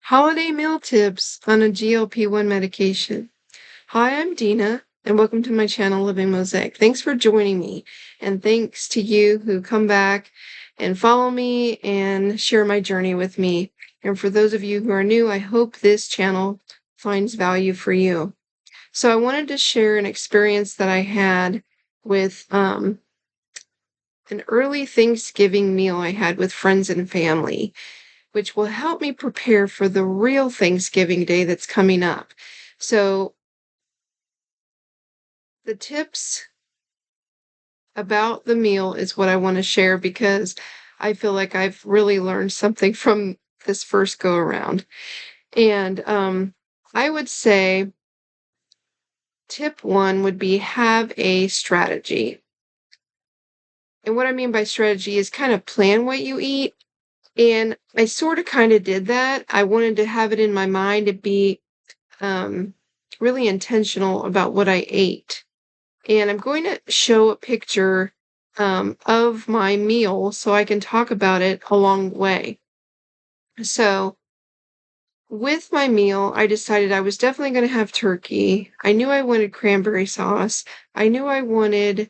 Holiday meal tips on a GLP-1 medication. Hi, I'm Dina, and welcome to my channel, Living Mosaic. Thanks for joining me, and thanks to you who come back and follow me and share my journey with me. And for those of you who are new, I hope this channel finds value for you. So I wanted to share an experience that I had with an early Thanksgiving meal I had with friends and family, which will help me prepare for the real Thanksgiving day that's coming up. So the tips about the meal is what I want to share because I feel like I've really learned something from this first go around. And I would say tip one would be have a strategy. And what I mean by strategy is kind of plan what you eat. And I sort of kind of did that. I wanted to have it in my mind to be really intentional about what I ate. And I'm going to show a picture of my meal so I can talk about it along the way. So with my meal, I decided I was definitely going to have turkey. I knew I wanted cranberry sauce. I knew I wanted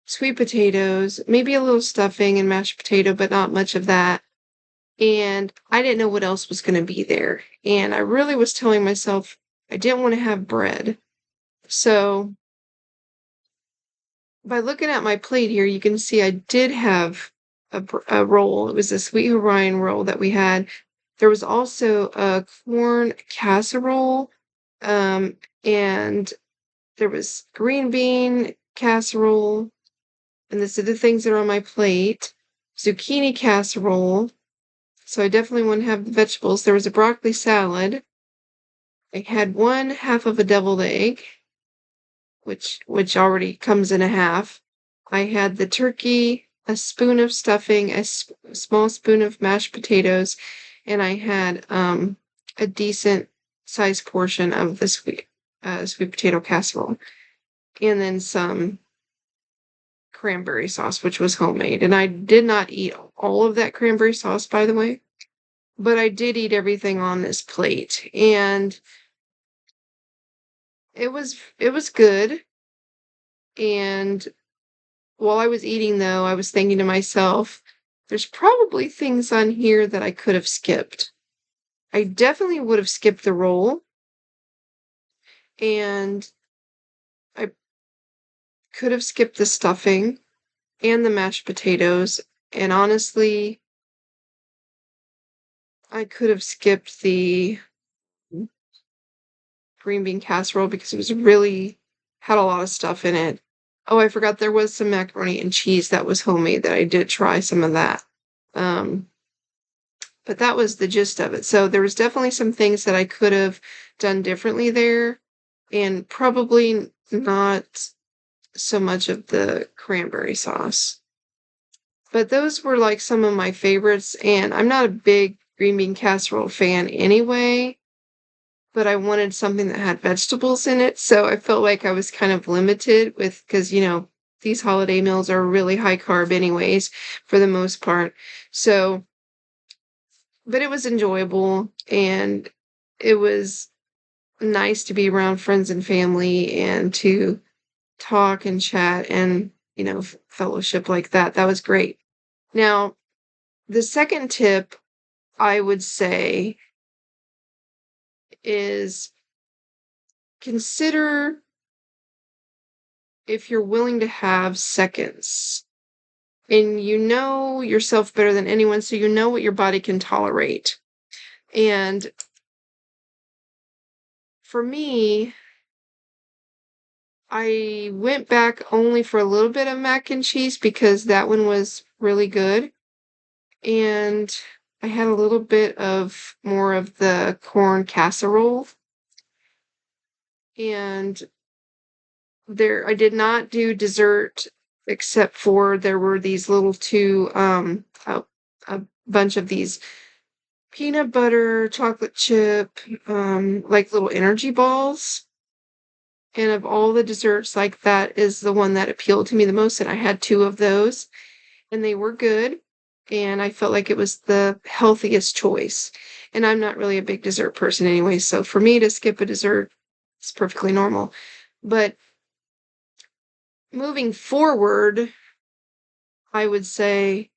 sweet potatoes, maybe a little stuffing and mashed potato, but not much of that. And I didn't know what else was going to be there. And I really was telling myself I didn't want to have bread. So by looking at my plate here, you can see I did have a roll. It was a sweet Hawaiian roll that we had. There was also a corn casserole, and there was green bean casserole, and these are the things that are on my plate. Zucchini casserole. So I definitely want to have the vegetables. There was a broccoli salad. I had one half of a deviled egg, which already comes in a half. I had the turkey, a spoon of stuffing, a small spoon of mashed potatoes, and I had a decent sized portion of the sweet potato casserole, and then some cranberry sauce, which was homemade. And I did not eat all of that cranberry sauce, by the way, but I did eat everything on this plate, and it was good. And while I was eating, though, I was thinking to myself, there's probably things on here that I could have skipped. I definitely would have skipped the roll, and I could have skipped the stuffing and the mashed potatoes, and honestly, I could have skipped the green bean casserole because it was really had a lot of stuff in it. Oh, I forgot there was some macaroni and cheese that was homemade that I did try some of that. But that was the gist of it. So there was definitely some things that I could have done differently there, and probably not so much of the cranberry sauce. But those were like some of my favorites, and I'm not a big green bean casserole fan anyway, but I wanted something that had vegetables in it, so I felt like I was kind of limited with, because, these holiday meals are really high carb anyways, for the most part. So, but it was enjoyable, and it was nice to be around friends and family and to talk and chat and, fellowship like that. That was great. Now, the second tip I would say is consider if you're willing to have seconds. And you know yourself better than anyone, so you know what your body can tolerate. And for me, I went back only for a little bit of mac and cheese because that one was really good. And I had a little bit of more of the corn casserole. And I did not do dessert except for there were these little a bunch of these peanut butter, chocolate chip, like little energy balls. And of all the desserts, like that is the one that appealed to me the most. And I had two of those, and they were good. And I felt like it was the healthiest choice. And I'm not really a big dessert person anyway, so for me to skip a dessert is perfectly normal. But moving forward, I would say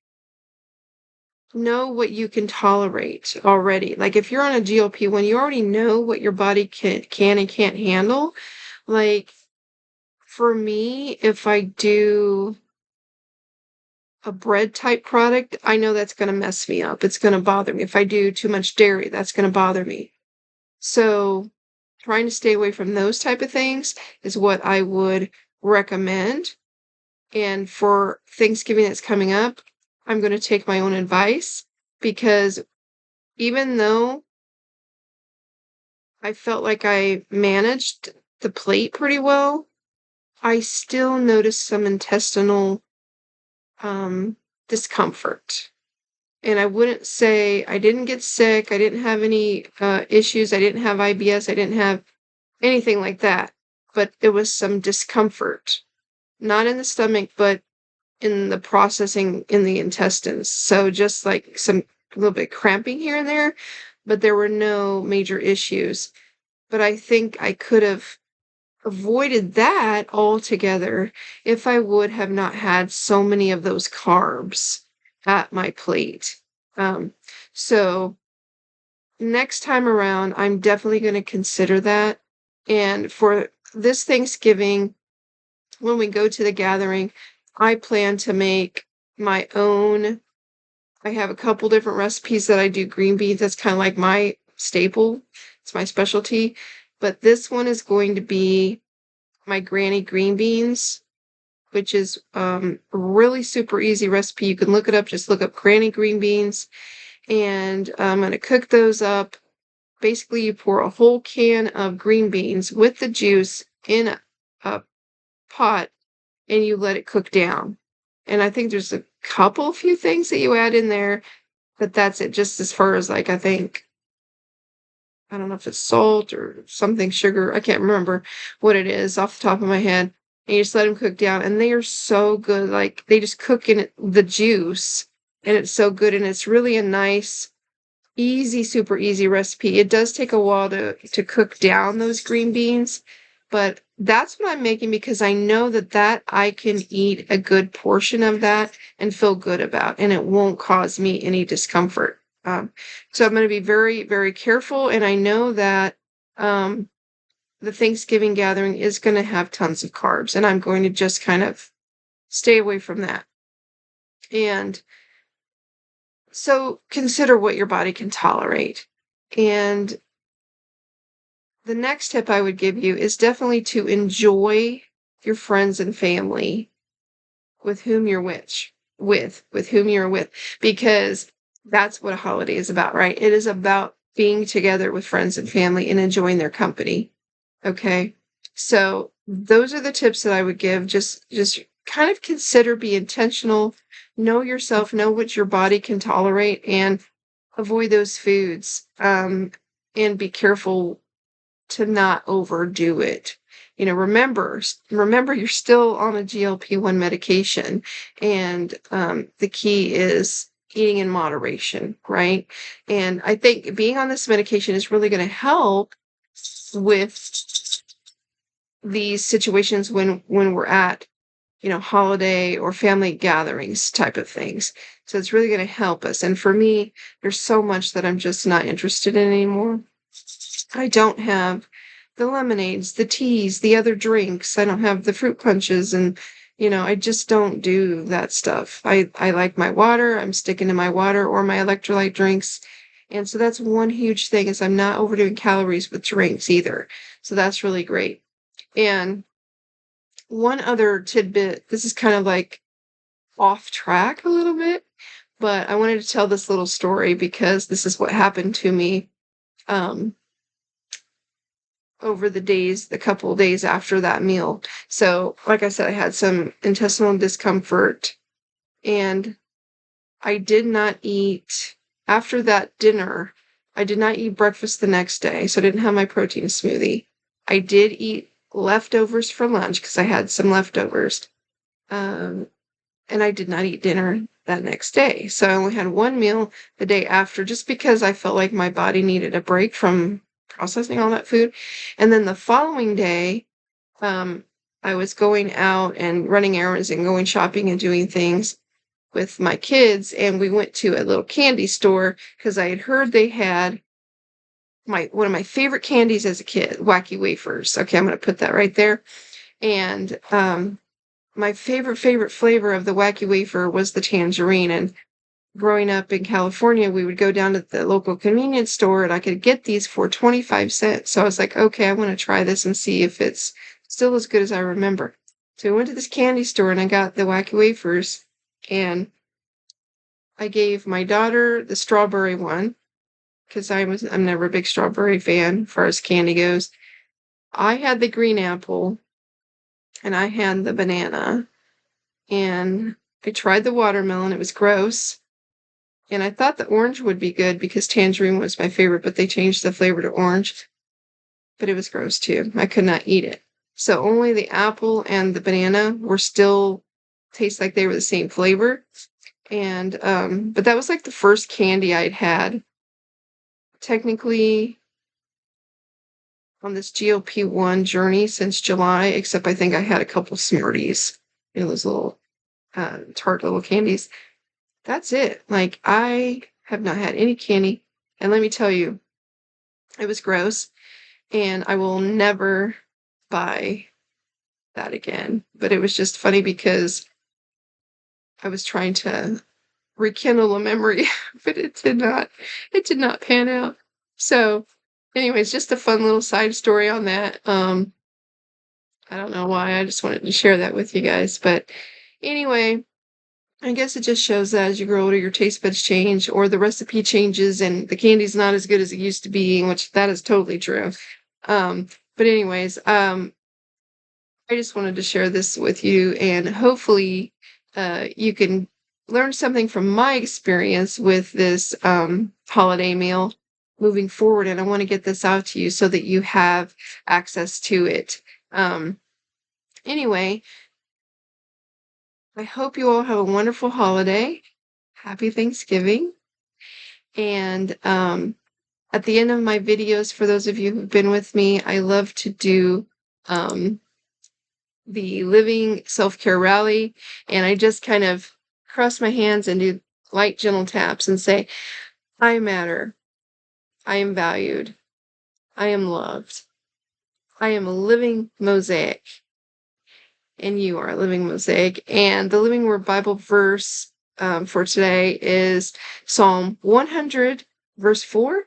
know what you can tolerate already. Like if you're on a GLP-1, you already know what your body can and can't handle. Like for me, if I do a bread type product, I know that's going to mess me up. It's going to bother me. If I do too much dairy, that's going to bother me. So trying to stay away from those type of things is what I would recommend. And for Thanksgiving that's coming up, I'm going to take my own advice because even though I felt like I managed the plate pretty well, I still noticed some intestinal discomfort. And I wouldn't say I didn't get sick. I didn't have any issues. I didn't have IBS. I didn't have anything like that. But it was some discomfort, not in the stomach, but in the processing in the intestines. So just like some a little bit cramping here and there, but there were no major issues. But I think I could have avoided that altogether if I would have not had so many of those carbs at my plate. Um, so next time around, I'm definitely going to consider that. And for this Thanksgiving, when we go to the gathering, I plan to make my own. I have a couple different recipes that I do green beans. That's kind of like my staple. It's my specialty. But this one is going to be my granny green beans, which is a really super easy recipe. You can look it up. Just look up granny green beans. And I'm going to cook those up. Basically, you pour a whole can of green beans with the juice in a pot and you let it cook down. And I think there's a few things that you add in there, but that's it. Just as far as like, I don't know if it's salt or something, sugar. I can't remember what it is off the top of my head. And you just let them cook down and they are so good. Like they just cook in the juice and it's so good. And it's really a nice, easy, super easy recipe. It does take a while to cook down those green beans, but that's what I'm making because I know that I can eat a good portion of that and feel good about, and it won't cause me any discomfort. So I'm going to be very, very careful, and I know that the Thanksgiving gathering is going to have tons of carbs, and I'm going to just kind of stay away from that. And so consider what your body can tolerate. And the next tip I would give you is definitely to enjoy your friends and family with whom you're with whom you're with, because that's what a holiday is about, right? It is about being together with friends and family and enjoying their company. Okay. So those are the tips that I would give. Just kind of consider, be intentional, know yourself, know what your body can tolerate, and avoid those foods. And be careful to not overdo it. Remember you're still on a GLP-1 medication, and the key is eating in moderation, right? And I think being on this medication is really going to help with these situations when we're at, holiday or family gatherings type of things. So it's really going to help us. And for me, there's so much that I'm just not interested in anymore. I don't have the lemonades, the teas, the other drinks. I don't have the fruit punches, and I just don't do that stuff. I like my water. I'm sticking to my water or my electrolyte drinks. And so that's one huge thing, is I'm not overdoing calories with drinks either. So that's really great. And one other tidbit, this is kind of like off track a little bit, but I wanted to tell this little story because this is what happened to me over the couple of days after that meal. So, like I said, I had some intestinal discomfort, and I did not eat after that dinner. I did not eat breakfast the next day, so I didn't have my protein smoothie. I did eat leftovers for lunch because I had some leftovers. And I did not eat dinner. that next day. So I only had one meal the day after just because I felt like my body needed a break from processing all that food. And then the following day, I was going out and running errands and going shopping and doing things with my kids, and we went to a little candy store because I had heard they had one of my favorite candies as a kid, Wacky Wafers. Okay, I'm gonna put that right there. And my favorite flavor of the Wacky Wafer was the tangerine. And growing up in California, we would go down to the local convenience store and I could get these for 25 cents. So I was like, okay, I want to try this and see if it's still as good as I remember. So I went to this candy store and I got the Wacky Wafers, and I gave my daughter the strawberry one because I'm never a big strawberry fan as far as candy goes. I had the green apple and I had the banana, and I tried the watermelon. It was gross. And I thought the orange would be good because tangerine was my favorite, but they changed the flavor to orange. But it was gross too. I could not eat it. So only the apple and the banana were still taste like they were the same flavor. And but that was like the first candy I'd had technically on this GLP-1 journey since July, except I think I had a couple Smarties, those little tart little candies. That's it. Like, I have not had any candy, and let me tell you, it was gross, and I will never buy that again. But it was just funny because I was trying to rekindle a memory, but it did not pan out. So, anyways, just a fun little side story on that. I don't know why, I just wanted to share that with you guys. But anyway, I guess it just shows that as you grow older, your taste buds change, or the recipe changes, and the candy's not as good as it used to be, which that is totally true. But anyways, I just wanted to share this with you, and hopefully, you can learn something from my experience with this holiday meal moving forward. And I want to get this out to you so that you have access to it. Anyway, I hope you all have a wonderful holiday. Happy Thanksgiving. And at the end of my videos, for those of you who've been with me, I love to do the Living Self-Care Rally. And I just kind of cross my hands and do light, gentle taps and say, I matter. I am valued. I am loved. I am a living mosaic. And you are a living mosaic. And the Living Word Bible verse for today is Psalm 100, verse 4.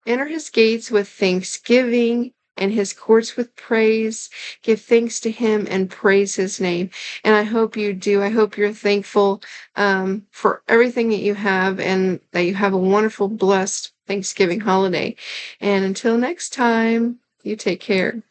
Enter his gates with thanksgiving and his courts with praise. Give thanks to him and praise his name. And I hope you do. I hope you're thankful for everything that you have, and that you have a wonderful, blessed Thanksgiving holiday. And until next time, you take care.